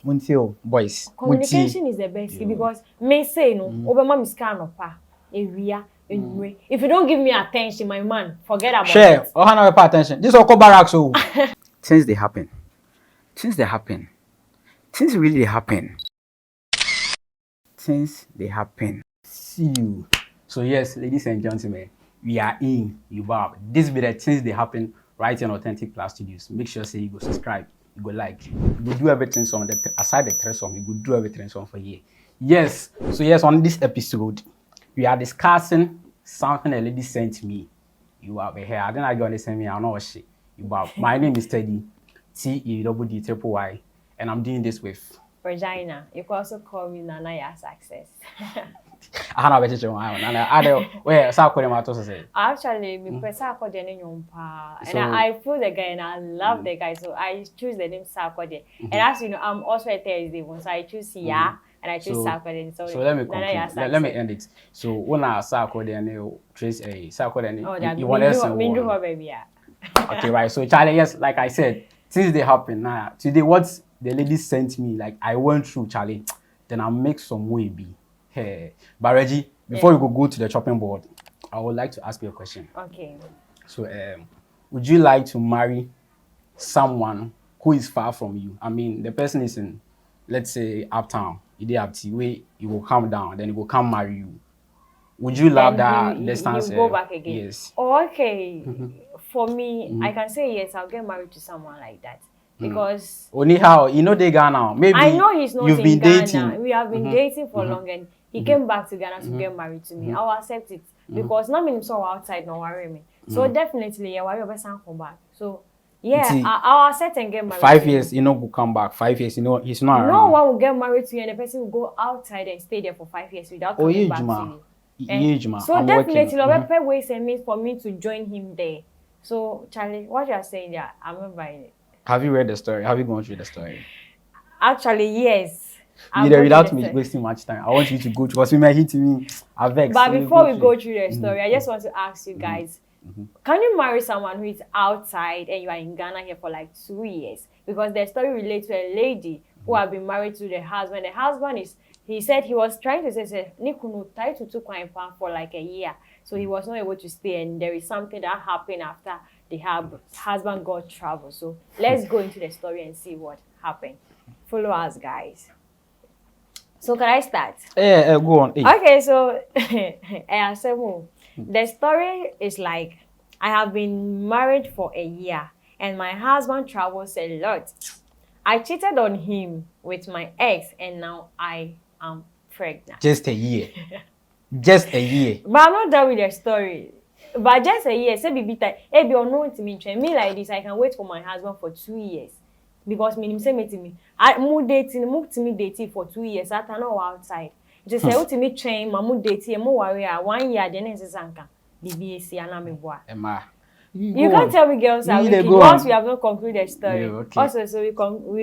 Muntio, boys. Communication is the best key because may say no, over my scan of pa, area, anyway. If you don't give me attention, my man, forget about share, it. or have pay attention. This all call barracks. So things they happen. Things they happen. Things really happen. Things they happen. See you. So yes, ladies and gentlemen, we are in Yubab. This be the things they happen right in Authentic Class Studios. Make sure say you go subscribe, you go like, you go do everything on the aside the thread song, you go do everything on for you. Yes. So yes, on this episode, we are discussing something a lady sent me. You are here. I don't know going to send me. I know what shit. Yubab. My name is Teddy. TEDDY, and I'm doing this with Regina. You can also call me Nanaya Success. I had a vegetable and I don't where Sakurema say. Actually, me Sarkodie and I feel the guy and I love the guy, so I choose the name Sarkodie. And as you know, I'm also a Thursday one, so I choose Ya and I choose Sarkodie. So let me conclude. Let me end it. So when I Sarkodie and trace a Sarkodie, you want to baby. Okay, right. So Charlie, yes, like I said, since they happen now, today what the lady sent me, like I went through Charlie, then I'll make some way be. Hey, but Reggie, before we go to the chopping board, I would like to ask you a question. Okay. So, would you like to marry someone who is far from you? I mean, the person is in, let's say, uptown. You have to wait, he will come down, then he will come marry you. Would you love that distance? You go back again. Yes. Oh, okay. For me, I can say yes. I'll get married to someone like that. Because only how you know they Ghana. Maybe I know he's not you've in been Ghana. dating. We have been dating for long, and he came back to Ghana to get married to me. I'll accept it because not many so outside no worry me. So definitely, yeah, why you best come back. So yeah, I'll accept and get married. 5 years, you know, will come back. 5 years, you know, he's not. No one will get married to you, and the person will go outside and stay there for 5 years without coming back to you. So definitely, Lobepe ways and means for me to join him there. So Charlie, what you are saying there, I'm not buying it. Have you read the story? Have you gone through the story? Actually, yes. Without me wasting much time, I want you to go through because we might hit me. But before we go through the story, I just want to ask you guys, can you marry someone who is outside and you are in Ghana here for like 2 years? Because the story relates to a lady who have been married to the husband. The husband he said he was trying to say, Nikuno tied to for like a year. So he was not able to stay, and there is something that happened after the husband got trouble. So let's go into the story and see what happened. Follow us, guys. So can I start? Yeah, go on. Okay, so the story is like I have been married for a year, and my husband travels a lot. I cheated on him with my ex, and now I am pregnant. Just a year. Just a year. But I'm not done with the story. But just a year, say be time. If you're not to me like this, I can wait for my husband for 2 years. Because me say me to me. I move to me dating for 2 years. I don't know outside. Just say to me train, my mood dating, mo worry 1 year, then is sanka. BBAC and I'm a Emma. You can't tell me girls are wicked once we have not concluded the story. Yeah, okay. Also, so we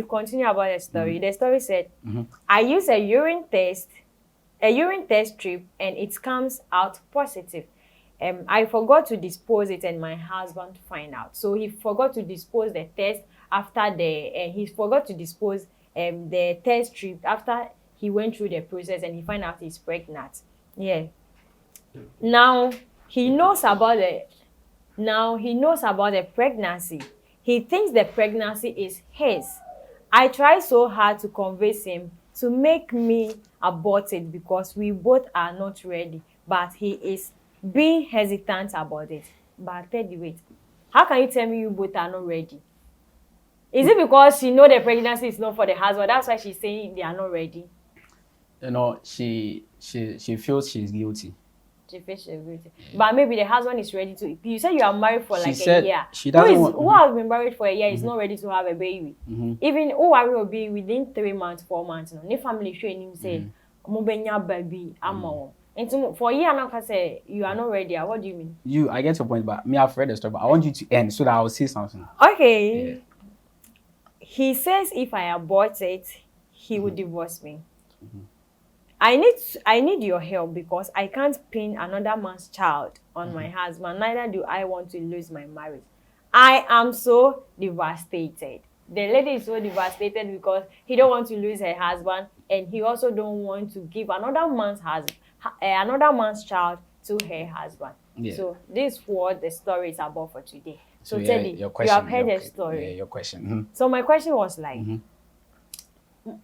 continue about the story. The story said, I used a urine test strip, and it comes out positive. I forgot to dispose it, and my husband find out. So he forgot to dispose the test after he forgot to dispose the test strip after he went through the process, and he find out he's pregnant. Yeah. Now he knows about the pregnancy. He thinks the pregnancy is his. I try so hard to convince him to make me abort it because we both are not ready, but he is being hesitant about it. But Teddy, wait, how can you tell me you both are not ready? Is it because she know the pregnancy is not for the husband? That's why she's saying they are not ready. You know, she feels she's guilty. She feels she's guilty. But maybe the husband is ready to. You said you are married for like a year. She doesn't who has been married for a year is not ready to have a baby. Even who will be within 3 months, 4 months. No, the family training say, "Mubenya baby, amo." And for a year now, say you are not ready. What do you mean? I get your point, but me, I've read the story, but I want you to end so that I will say something. Okay. Yeah. He says if I abort it, he will divorce me. I need your help because I can't pin another man's child on my husband. Neither do I want to lose my marriage. I am so devastated. the lady is so devastated because he don't want to lose her husband, and he also don't want to give another man's child to her husband. Yeah. So this is what the story is about for today. So Teddy, you have heard the story. Yeah, your question. So my question was like,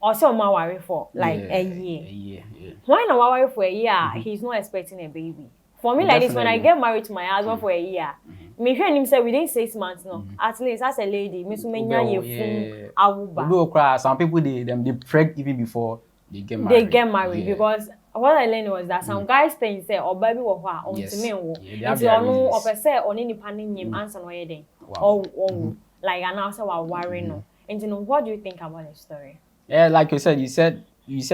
also my worry for like a year. Why not worry for a year? He's not expecting a baby. For me, like this, when I get married to my husband for a year, me hearing him say within 6 months, no, at least as a lady, me some people they preg even before they get married. They get married because what I learned was that some guys think say or baby or what on to me wo. It's no or per se on any panning him answer no yeding. Or like an answer while worrying no. And you know, what do you think about the story? Yeah, like you said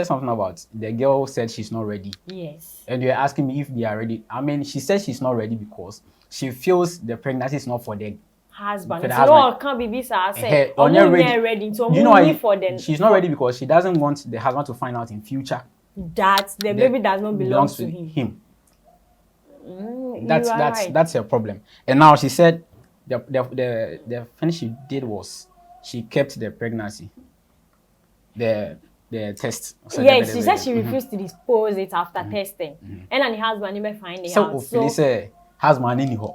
something about the girl said she's not ready. Yes. And you're asking me if they are ready. I mean, she said she's not ready because she feels the pregnancy is not for the husband. No, can't be visa. I said, not ready. So you know, for them. She's not ready because she doesn't want the husband to find out in future that the baby does not belong to him. That's her problem. And now she said the thing she did was she kept the pregnancy. The test. So yes, she said she refused to dispose it after testing. And then the husband never find the house. So say husband in her.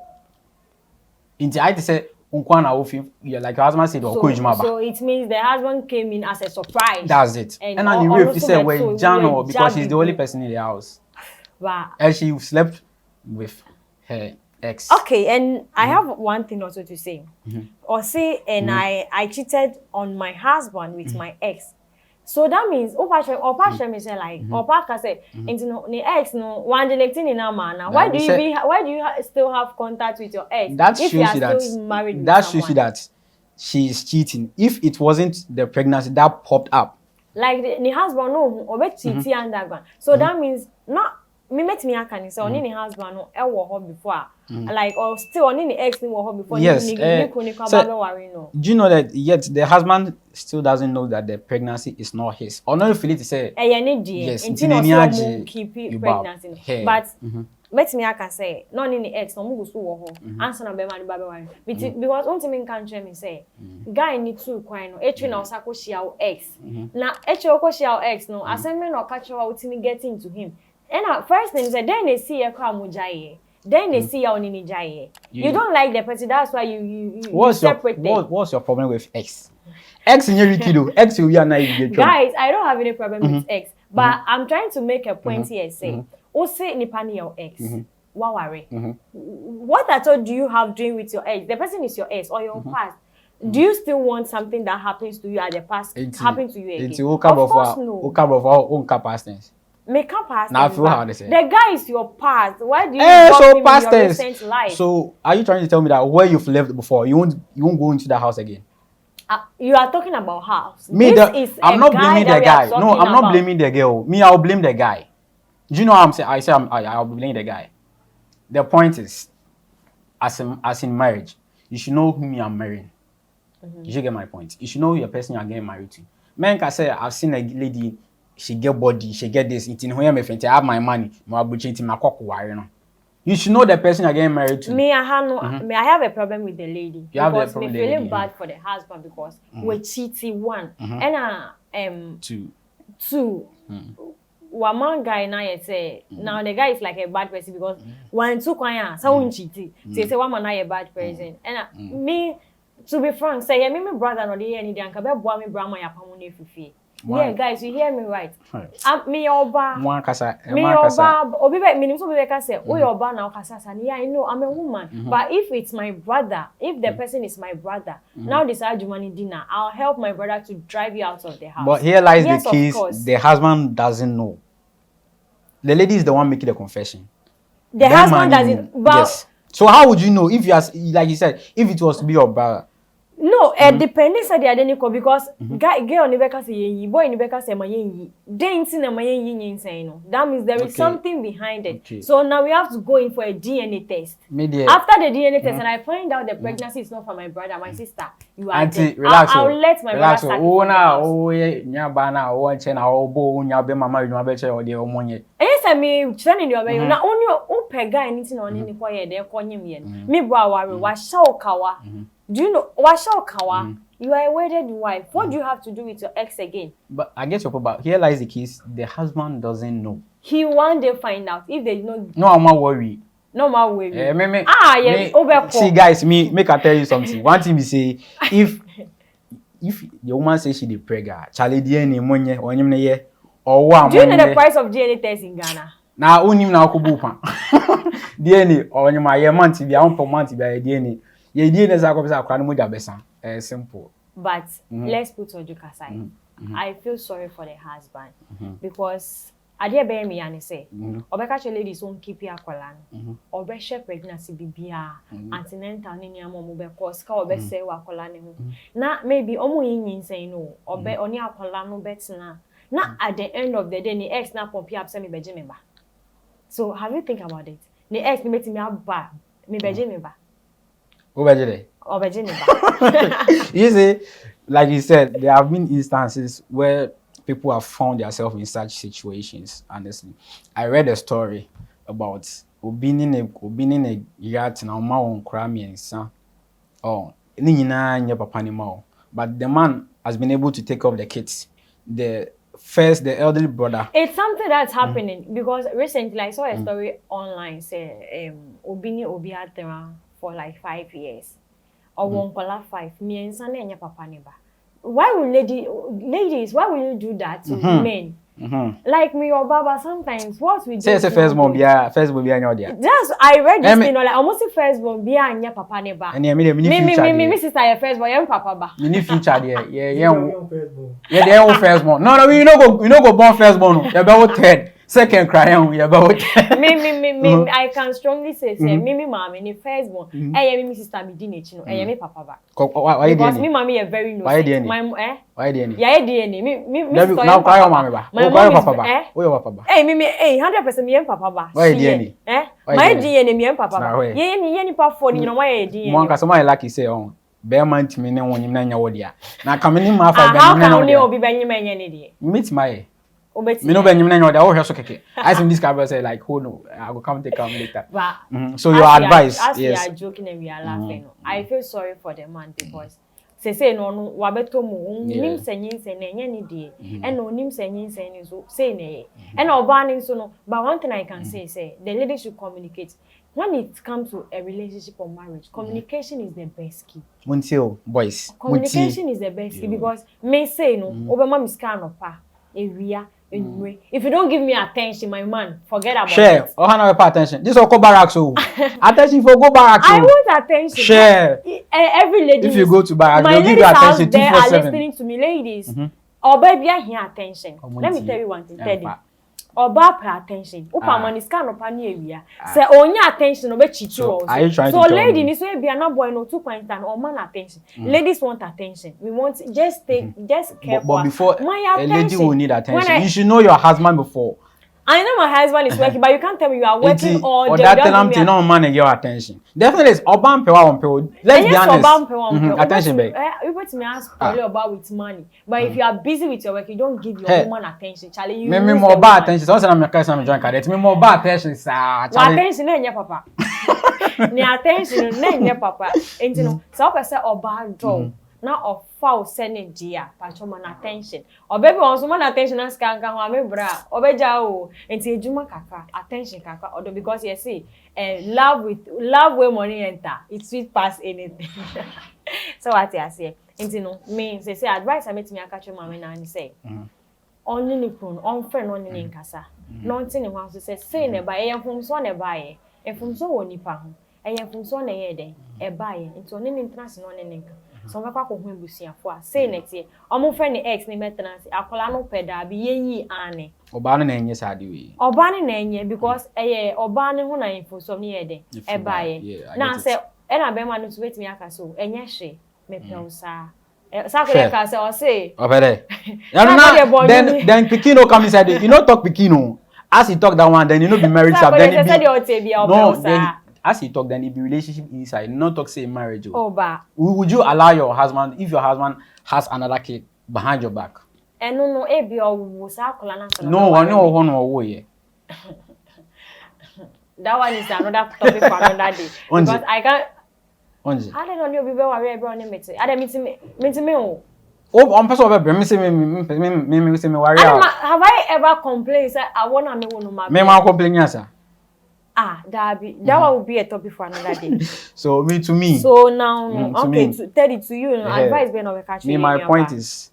Inti I say like your husband said so it means the husband came in as a surprise. That's it. And then the said well Jano because she's the only person in the house. Wow. And she slept with her ex. Okay, and I have one thing also to say. Or say I cheated on my husband with my ex. So that means Opa me say like Opa can say into no ex no one electing in a man. Why do you still have contact with your ex? That shows you that she is cheating. If it wasn't the pregnancy that popped up, like the husband no obey cheating underground. So that means not me met me can say only the husband no e wo before. Like or still only the ex no wo before. Yes. Do you know that yet the husband still doesn't know that the pregnancy is not his? Or not feel it to say yes, keep pregnancy. But met me can say no only the ex no go so wo answer na be man ba worry. Because one thing can tell me say guy need to kwan no etwe na osako shia ex. Na etwe okwo ex no asem no catch wa utimi get into him. And first thing is that then they see you come mujaye. Then they see you on in jaye. You don't like the person, that's why you separate them. What's your problem with ex? Ex in your kiddo. Ex you are not even guys, I don't have any problem with ex. But I'm trying to make a point here say, say nipani your ex. Waware. What at all do you have doing with your ex? The person is your ex or your past. Do you still want something that happens to you at the past happen to you again? Of course no. Make up past. Now I feel how they say. The guy is your past. Why do you so him in your recent life? So are you trying to tell me that where you've lived before, you won't go into the house again? You are talking about house. I'm not blaming the guy. No, I'm not blaming the girl. Me, I'll blame the guy. Do you know what I'm saying? I'll blame the guy. The point is, as in marriage, you should know whom you are marrying. You should get my point. You should know your person you are getting married to. Men can say, I've seen a lady. She get body, she get this. It's in where me friend, I have my money. You should know the person you're getting married to. Me, I have a problem with the lady. You because me feeling bad for the husband because we're cheating one. And two. One man guy now you say now the guy is like a bad person because one two kwanya someone cheating. So you say one man now a bad person. And me to be frank, say me brother no dey any dey anka be boa me brama ya pamu na efifi. Yeah, guys, you hear me right? Me oba. Obi be minim so be say, "Oh, oba na okasa sa." Yeah, I know I'm a woman. But if it's my brother, if the person is my brother, now this Ajumani dinner, I'll help my brother to drive you out of the house. But here lies the case, the husband doesn't know. The lady is the one making the confession. The husband doesn't. But yes. So how would you know if you are, like you said, if it was to be your brother? No, depending on the identical because girl nibeka say yenyi, boy nibeka say ma yenyi. Dainty na ma yenyi nyense no. That means there is something behind it. Okay. So now we have to go in for a DNA test. After the DNA test and I find out the pregnancy is not for my brother, my sister, you are Auntie, relax. I'll let my brother start. Nyaba na nya obo nya be mama nya be che o de omonye. Yes, me training your baby. Na only o pega anything on ni kwa ye de konyem ye. Me bro aware wa sha okawa. Do you know Washa Kawa? You are a wedded wife. What do you have to do with your ex again? But I guess your point, but here lies the case. The husband doesn't know. He one day find out. If they know. No, I'm not worried. No more worry. Yeah. See, guys, make I tell you something. One thing we say, if the woman says she the pregnant, Charlie DNA money or him ye or one. Do you know the price of DNA test in Ghana? Now only now kubupa. DNA or him my month be on per month be DNA. Ye DNA is a copy of cranium besa. Simple. But let's put Ojuka aside. I feel sorry for the husband because Adia be me and say, Obeka ladies won't keep your collar, or be share pregnancy bibia, antenatal ninia mobe cause cow be say wa colani. Na maybe omo yin say no, or be on your colano betina. Na at the end of the day, the ex na pompi up semi bejimeba. So have you think about it? The ex me make me up ba me bejimeba. Who bejide? Or bejimeba. You see, like you said, there have been instances where people have found themselves in such situations. Honestly, I read a story about being in a yacht na ma won kra miensa. Oh, ni nyina nya papa ni ma. But the man has been able to take off the kids. The elderly brother. It's something that's happening because recently I saw a story online say Obini Obiatera for like 5 years. Or won kola 5 miensa na nya papa ni ba. Why will ladies, why will you do that to men? Like me or Baba, sometimes what we do. Say first born be anyo dia. Just I read this thing like almost the first born be anya papa ne ba. Me sister your first born, your papa ba. Me future there. Yeah, the first born. No, we no go born first born. You be third. Second cry you about me I can strongly say me mommy ni first born. Me sister me dinechi no. Me papa ba. Why because me mommy is very innocent. Why DNA? Yeah, DNA. Me now cry your mommy ba. My mom papa ba. Who your papa ba? 100% me papa ba. Why DNA? My DNA me papa ba. Ye ni pa for ni no why DNA. Mo anka so my lucky say on. Bear man timi ne wonyim na nya wo dia. Na kameni ma fa be how can you obi banyim anya ne die? Meet my me no be nyim na nya wo dia. Wo hwe so keke. I see this guy say like, "Oh no, I will come later." So your advice, yes. We are joking and we are laughing. I feel sorry for the man because say no wabeto mu nim senyin sen na nya ne die. And no nim senyin sen so say ne. And oba nim so no, but one thing I can say the lady should communicate. When it comes to a relationship or marriage, communication is the best key. Muntil boys. Communication is the best key because me say no, obema miska no pa, area. If you don't give me attention, my man, forget about it. Share. Oh, Hannah, pay attention. This is go barracks. Attention for go barracks. I want attention. Share. Every lady. If you go to barracks, they'll give you attention 247. They are listening to me, ladies. Or baby, I hear attention. Let me tell you one thing. Teddy. Oba pay attention. Upa man is kind of pani area. Say onya attention obe chichu. So lady ni so be na boy no 2 point and or man attention. Ladies want attention. We want just care. But before a lady will need attention, you should know your husband before. I know my husband is working, but you can't tell me you are working all day. Or that tell him no man and your attention. Definitely it's oban pewa on pewa. Let's be honest. Attention, babe. You want me ask probably about with money, but if you are busy with your work, you don't give your woman attention. Charlie, you me more bad attention. So I'm not some join card. Me more bad attention, sir. Attention, na nya papa. Ni attention, na nya papa. And you know, so person oba draw. Now of foul sending dear, patch man attention. Or baby wants man attention and scan can have me bra. Or bejao and say Juma kaka, attention kaka, or because you see, love where money enter. It's sweet past anything. So what I say, and you know, me say advice I met me a catch your mama and say, only Nikun, on friend on in Casa. Nothing in house to say never, and from so never, and from so on nipa, and from so near a buy into an international name. So my papa who busia for say next year. Omo friend ex ni maintenance akola no peda bi yeyi ane. Oba no na enye sade we. Oba ne na enye because oba ne ho na info so ne ye de. E bae. Na say e na be ma no to wetimi aka so enye hwe me pe o sa. Sa ko ka say o say. Obere. Then pikin no come inside. You no talk pikin no. As he talk that one then you no be married sir then no. As he talk, then it be relationship inside. Not talk say marriage. Would you allow your husband if your husband has another kid behind your back? No, be or no, I know one or way. That one is another topic for another day. Because I can't. Onje. I don't know be worry everyone meet. I don't meet me. Oh, I'm person of me say me worry. Have I ever complained say I want to me no ma. Me ma complain yes sir. That one would be a topic for another day. So me to me. So now okay to tell it to you, advice being of a catch. Me my point is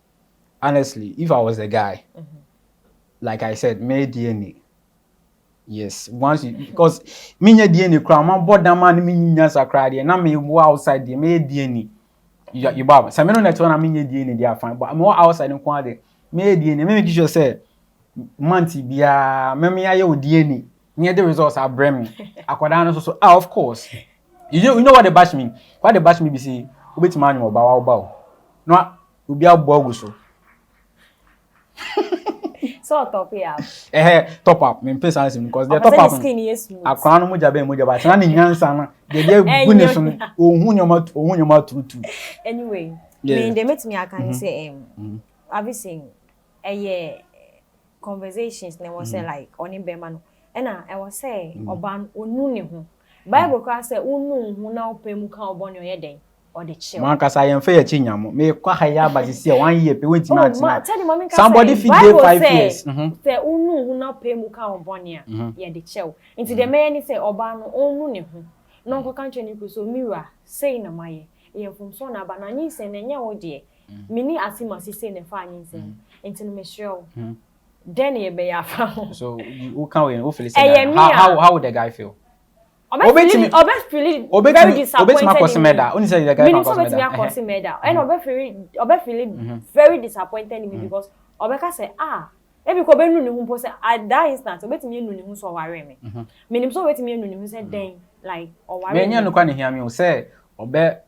honestly, if I was the guy, like I said, me DNA. Yes, once you because me nya DNA kra man border man me nya sakra dey na me go outside dey me DNA. You baba. So me no net one me nya DNA dey fine, but I'm outside nko dey. Me DNA me make sure say month bia me aye o DNA. Near the results are bring akwada so of course. You know what the bash mean? What the bash me be say obeti man mo ba. No obi abogu so. So top here. Top up. Me pay something because the top up. Akwa no moja be moja ba. Na ni nyansa na. De gune so ohun nyoma tutu. Anyway, me they met me I can say have you seen conversations na was say like oni be man. Ena I was say oban onu ne ho. Bible ka say onu hu na opemu ka obon yo yeden. Or the chill. Man, cause I am fair chinyamo. Me kwa haya but see 1 year pe went na. Somebody feed day 5 years. Say unu hu na pay mu ka obonia. Ye the chill. Into the man say oba no onu ne hu. No ko kan cheni so mirror say na maye. Ye from so na ba na nyi se na nya wo de. Mini asima si say na fa nyi se. Into me show. Then ye be ya fa. So who can we who feel say how would the guy feel? Obet feeling very disappointed. Only say the guy can feeling very disappointed in me because Obeka say ebi ko be nu ne hu say at that instant obet me nu ne hu so worry me. Menim so obet me nu ne hu say then like or worry. Me nya no kwa ne hear me say obe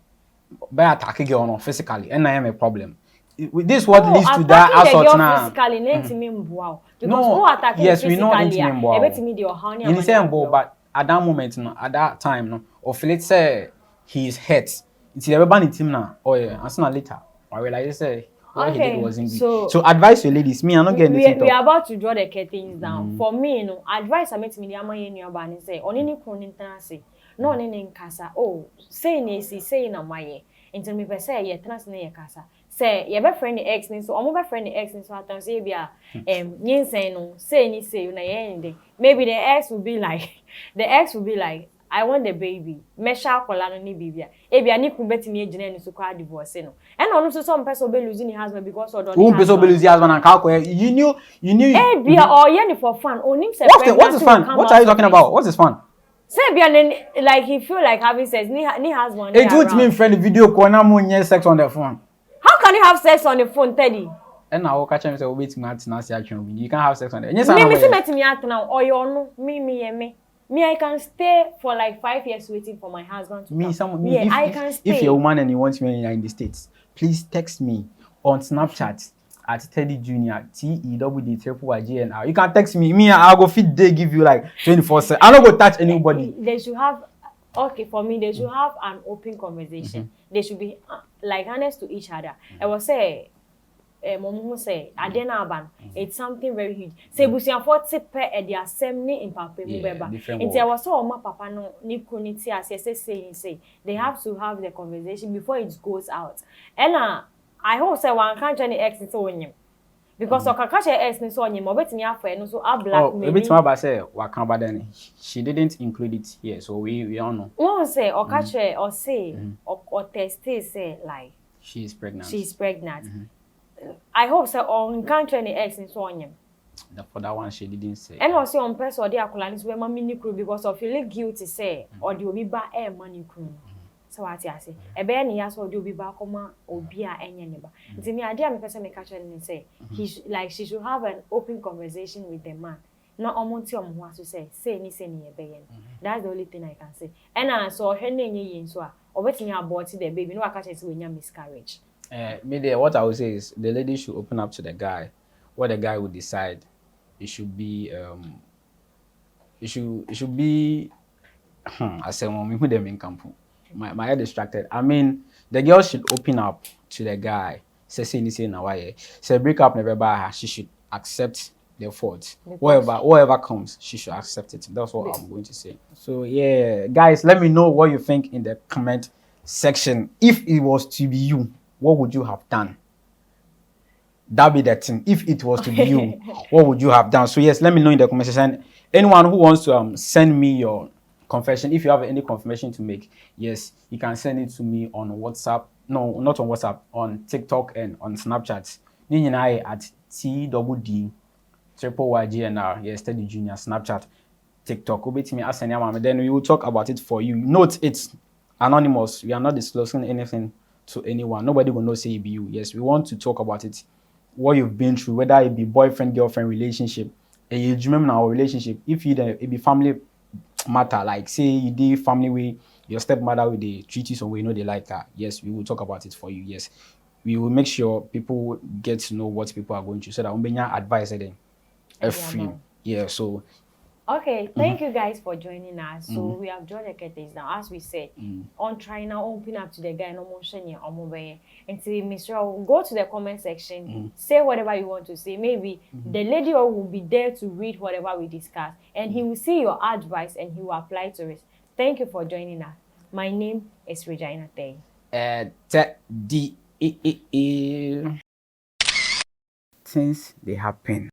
attack girl no physically and I am a problem. This what leads to that assault now. Physically me mboa because who attack yes we know me mboa. Obet me dey ohani. You say mboa but at that moment, no, at that time, no, or let's say he's hurt. It's everybody team now. Oh yeah, and sooner later, I realize say what he did wasn't good. So advice to ladies, me, I'm not getting anything. We are about to draw the curtains down. For me, no, advice I make me the ama yen your bani say, only ni kunin tanasi, no ni nkasa. Oh, say nesi, say na maye. Until me say ye trans na ye kasa. Say your best friend the ex ni so omo best friend the ex ni so atan say bia yin say no say ni say na ye maybe the ex will be like I want the baby mesha akola no ni bibia e bia ni ku betimi agina ni so kwa divorce no and ono so some person be losing his husband because of who person be losing husband and how you knew e bia or ye ni for fun onim say what is fun what are you talking about what is fun say bia like he feel like having sex ni husband it would mean friend video call na mo nye sex on the phone. How can you have sex on the phone, Teddy? And now, catch him say, "Wait, you can't have sex on it." Me, or you know, me. I can stay for like 5 years waiting for my husband to come. I can stay. If you're a woman and you want me in the States, please text me on Snapchat at Teddy Junior TEDD You can text me. I'll go feed day give you like 24/7. I don't go touch anybody. They should have. Okay, for me, they should have an open conversation. They should be like honest to each other. I will say, Momu say, Adena Aban, it's something very huge. Say, Busian 40 per at the assembly in Papa Mubeba. And there was so my papa no Nikuniti as say, they have to have the conversation before it goes out. And I hope say one can't any ex is on him. Because Okakache ex ni so nyem obetimi afa no so a black me. Obetimi aba say waka ba then she didn't include it here so we all know. Won say Okache or say or test say like she is pregnant. I hope say on country any ex ni so nyem. For that one she didn't say. And also on person or dey akola ni so be mama ni crew because of feeling guilty say or the obi ba e money crew. So what I say, a bear ni yaso do be back or be a any neighbor. It's me idea me person make catch and say she should have an open conversation with the man. Not omonti who to say ni beyen. That's the only thing I can say. And I saw her name yin so or waiting about the baby. No, I catch it when you miscarriage. Me there, what I would say is the lady should open up to the guy. What the guy would decide. It should be it should be I say me who them in camp. My head distracted. I mean, the girl should open up to the guy. Say na why. Say break up never by her. She should accept the fault. Whatever comes, she should accept it. That's what I'm going to say. So yeah, guys, let me know what you think in the comment section. If it was to be you, what would you have done? That'd be the thing. If it was to be you, what would you have done? So yes, let me know in the comment section. Anyone who wants to send me your confession, if you have any confession to make, yes, you can send it to me on WhatsApp. No, not on WhatsApp, on TikTok and on Snapchat. At TWD_YGNR. Yes, Teddy Junior, Snapchat, TikTok. Then we will talk about it for you. Note it's anonymous. We are not disclosing anything to anyone. Nobody will know say it be you. Yes, we want to talk about it. What you've been through, whether it be boyfriend, girlfriend relationship, and you remember our relationship. If it be family matter, like say you did family way, your stepmother will they treat you some way, you know they like that. Yes, we will talk about it for you. Yes, we will make sure people get to know what people are going through so that when you advise them, free. Yeah, so. Okay, thank you guys for joining us. So we have drawn the curtains now. As we said, on trying now open up to the guy no more shiny and say, Mr. Go to the comment section, say whatever you want to say. Maybe the lady will be there to read whatever we discuss, and he will see your advice and he will apply to it. Thank you for joining us. My name is Regina Tay. Things they happen.